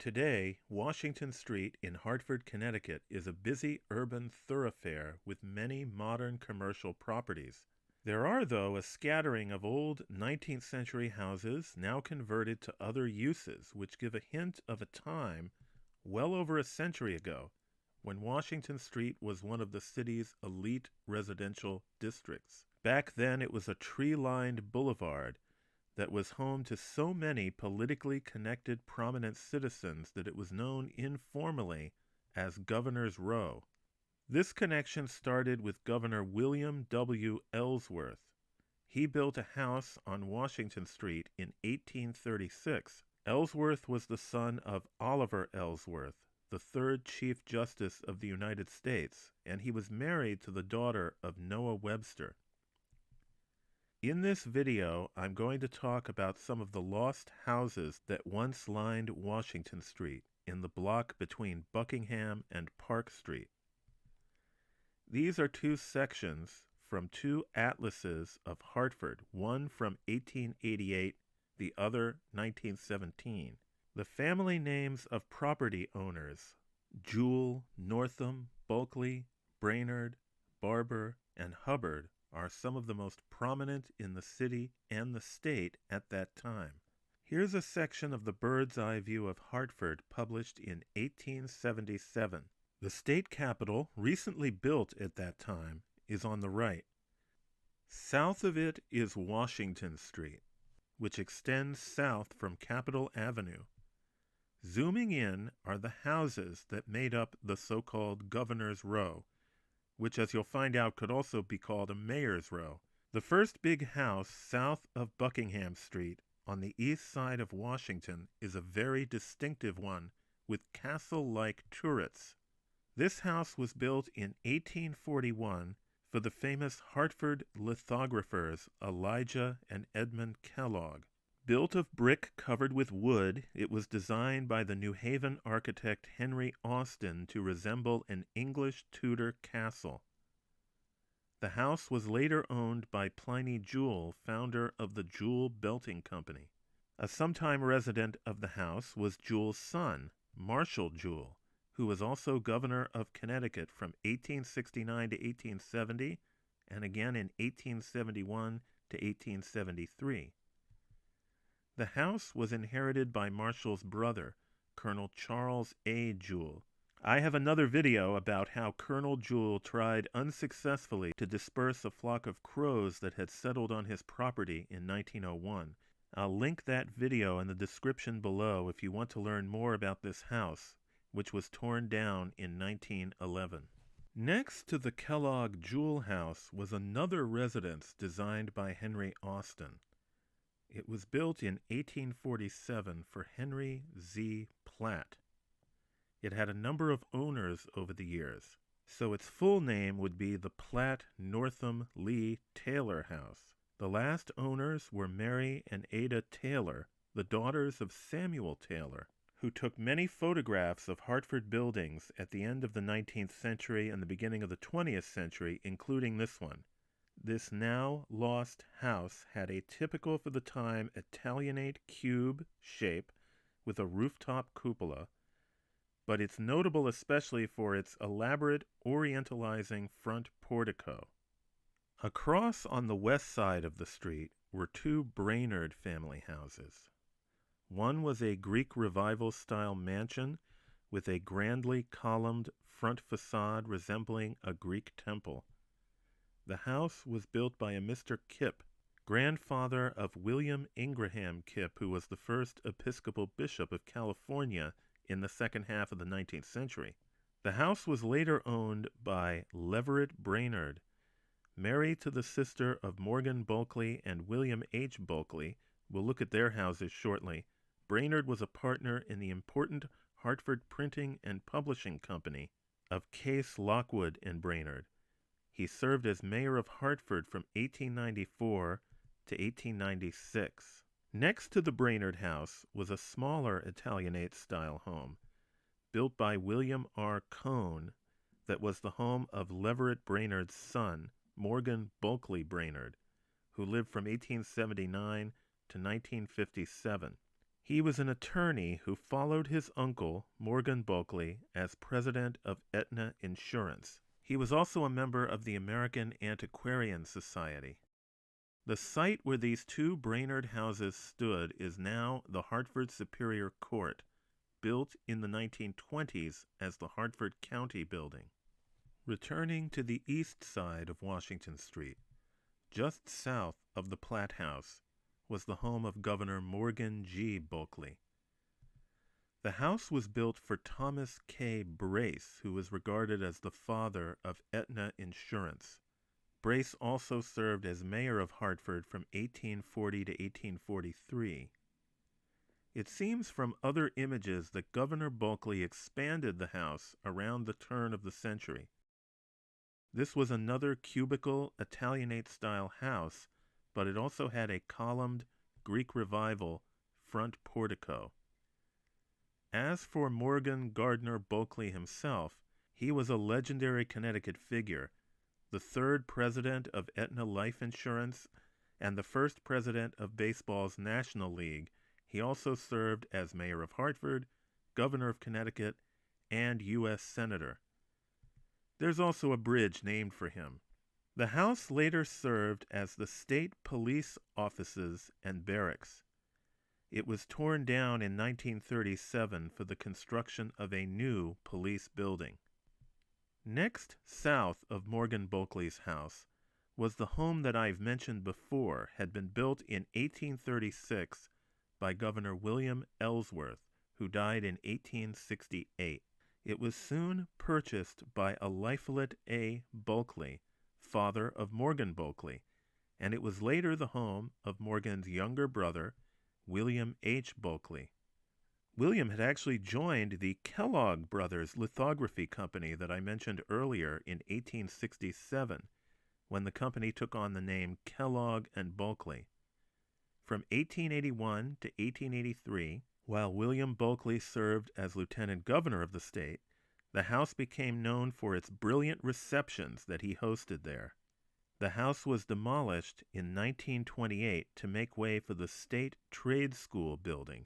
Today, Washington Street in Hartford, Connecticut is a busy urban thoroughfare with many modern commercial properties. There are, though, a scattering of old 19th century houses now converted to other uses, which give a hint of a time well over a century ago when Washington Street was one of the city's elite residential districts. Back then, it was a tree-lined boulevard that was home to so many politically connected prominent citizens that it was known informally as Governor's Row. This connection started with Governor William W. Ellsworth. He built a house on Washington Street in 1836. Ellsworth was the son of Oliver Ellsworth, the third Chief Justice of the United States, and he was married to the daughter of Noah Webster. In this video, I'm going to talk about some of the lost houses that once lined Washington Street in the block between Buckingham and Park Street. These are two sections from two atlases of Hartford, one from 1888, the other 1917. The family names of property owners, Jewell, Northam, Bulkeley, Brainard, Barber, and Hubbard, are some of the most prominent in the city and the state at that time. Here's a section of the bird's eye view of Hartford published in 1877. The state capitol, recently built at that time, is on the right. South of it is Washington Street, which extends south from Capitol Avenue. Zooming in are the houses that made up the so-called Governor's Row, which, as you'll find out, could also be called a mayor's row. The first big house south of Buckingham Street on the east side of Washington is a very distinctive one with castle-like turrets. This house was built in 1841 for the famous Hartford lithographers Elijah and Edmund Kellogg. Built of brick covered with wood, it was designed by the New Haven architect Henry Austin to resemble an English Tudor castle. The house was later owned by Pliny Jewell, founder of the Jewell Belting Company. A sometime resident of the house was Jewell's son, Marshall Jewell, who was also governor of Connecticut from 1869 to 1870, and again in 1871 to 1873. The house was inherited by Marshall's brother, Colonel Charles A. Jewell. I have another video about how Colonel Jewell tried unsuccessfully to disperse a flock of crows that had settled on his property in 1901. I'll link that video in the description below if you want to learn more about this house, which was torn down in 1911. Next to the Kellogg-Jewell House was another residence designed by Henry Austin. It was built in 1847 for Henry Z. Platt. It had a number of owners over the years, so its full name would be the Platt-Northam-Lee-Taylor House. The last owners were Mary and Ada Taylor, the daughters of Samuel Taylor, who took many photographs of Hartford buildings at the end of the 19th century and the beginning of the 20th century, including this one. This now lost house had a typical for the time Italianate cube shape with a rooftop cupola, but it's notable especially for its elaborate orientalizing front portico. Across on the west side of the street were two Brainard family houses. One was a Greek Revival-style mansion with a grandly columned front facade resembling a Greek temple. The house was built by a Mr. Kipp, grandfather of William Ingraham Kipp, who was the first Episcopal Bishop of California in the second half of the 19th century. The house was later owned by Leverett Brainard, married to the sister of Morgan Bulkeley and William H. Bulkeley. We'll look at their houses shortly. Brainard was a partner in the important Hartford Printing and Publishing Company of Case Lockwood and Brainard. He served as mayor of Hartford from 1894 to 1896. Next to the Brainard House was a smaller Italianate-style home, built by William R. Cohn, that was the home of Leverett Brainard's son, Morgan Bulkeley Brainard, who lived from 1879 to 1957. He was an attorney who followed his uncle, Morgan Bulkeley, as president of Aetna Insurance. He was also a member of the American Antiquarian Society. The site where these two Brainard houses stood is now the Hartford Superior Court, built in the 1920s as the Hartford County Building. Returning to the east side of Washington Street, just south of the Platt House, was the home of Governor Morgan G. Bulkeley. The house was built for Thomas K. Brace, who was regarded as the father of Aetna Insurance. Brace also served as mayor of Hartford from 1840 to 1843. It seems from other images that Governor Bulkeley expanded the house around the turn of the century. This was another cubicle Italianate-style house, but it also had a columned Greek Revival front portico. As for Morgan Gardner Bulkeley himself, he was a legendary Connecticut figure, the third president of Aetna Life Insurance and the first president of baseball's National League. He also served as mayor of Hartford, governor of Connecticut, and U.S. senator. There's also a bridge named for him. The house later served as the state police offices and barracks. It was torn down in 1937 for the construction of a new police building. Next south of Morgan Bulkeley's house was the home that I've mentioned before, had been built in 1836 by Governor William Ellsworth, who died in 1868. It was soon purchased by Eliphalet A. Bulkeley, father of Morgan Bulkeley, and it was later the home of Morgan's younger brother, William H. Bulkeley. William had actually joined the Kellogg Brothers lithography company that I mentioned earlier in 1867, when the company took on the name Kellogg and Bulkeley. From 1881 to 1883, while William Bulkeley served as lieutenant governor of the state, the house became known for its brilliant receptions that he hosted there. The house was demolished in 1928 to make way for the State Trade School building,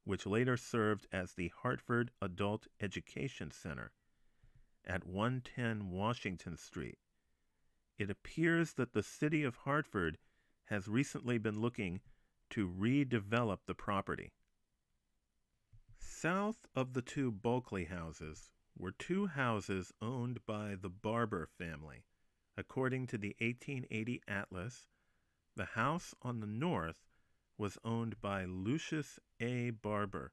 which later served as the Hartford Adult Education Center at 110 Washington Street. It appears that the city of Hartford has recently been looking to redevelop the property. South of the two Bulkeley houses were two houses owned by the Barber family. According to the 1880 atlas, the house on the north was owned by Lucius A. Barber,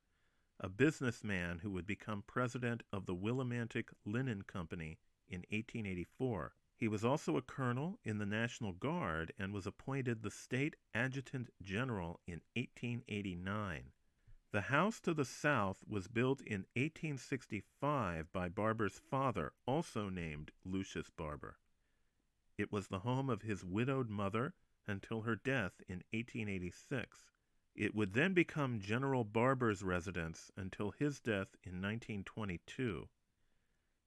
a businessman who would become president of the Willimantic Linen Company in 1884. He was also a colonel in the National Guard and was appointed the state adjutant general in 1889. The house to the south was built in 1865 by Barber's father, also named Lucius Barber. It was the home of his widowed mother until her death in 1886. It would then become General Barber's residence until his death in 1922.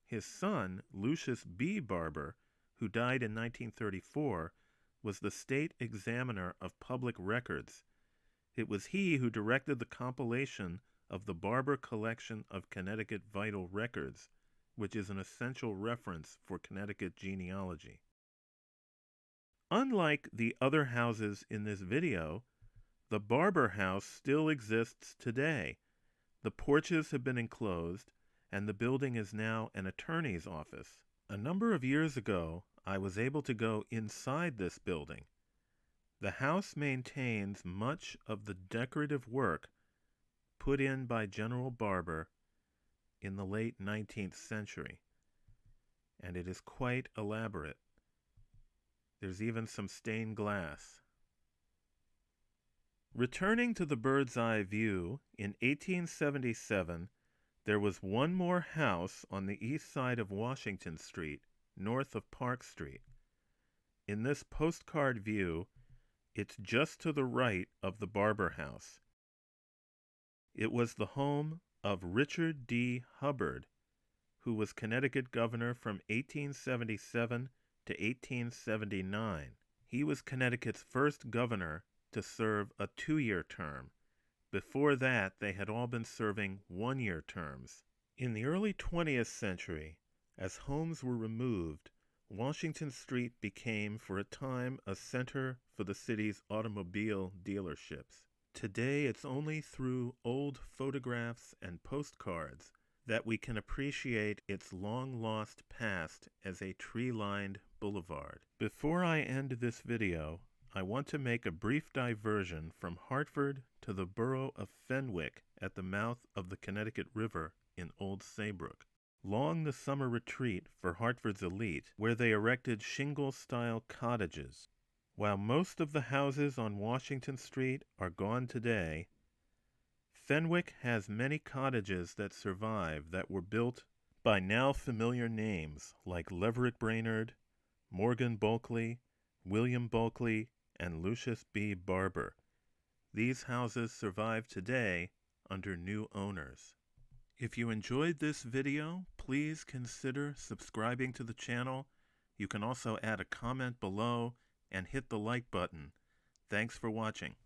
His son, Lucius B. Barber, who died in 1934, was the state examiner of public records. It was he who directed the compilation of the Barber Collection of Connecticut Vital Records, which is an essential reference for Connecticut genealogy. Unlike the other houses in this video, the Barber house still exists today. The porches have been enclosed, and the building is now an attorney's office. A number of years ago, I was able to go inside this building. The house maintains much of the decorative work put in by General Barber in the late 19th century, and it is quite elaborate. There's even some stained glass. Returning to the bird's eye view, in 1877, there was one more house on the east side of Washington Street, north of Park Street. In this postcard view, it's just to the right of the Barber house. It was the home of Richard D. Hubbard, who was Connecticut governor from 1877 to 1879. He was Connecticut's first governor to serve a 2-year term Before that, they had all been serving one-year terms. In the early 20th century, as homes were removed, Washington Street became, for a time, a center for the city's automobile dealerships. Today, it's only through old photographs and postcards that we can appreciate its long-lost past as a tree-lined boulevard. Before I end this video, I want to make a brief diversion from Hartford to the borough of Fenwick at the mouth of the Connecticut River in Old Saybrook. Long the summer retreat for Hartford's elite, where they erected shingle-style cottages. While most of the houses on Washington Street are gone today, Fenwick has many cottages that survive that were built by now familiar names like Leverett Brainard, Morgan Bulkeley, William Bulkeley, and Lucius B. Barber. These houses survive today under new owners. If you enjoyed this video, please consider subscribing to the channel. You can also add a comment below and hit the like button. Thanks for watching.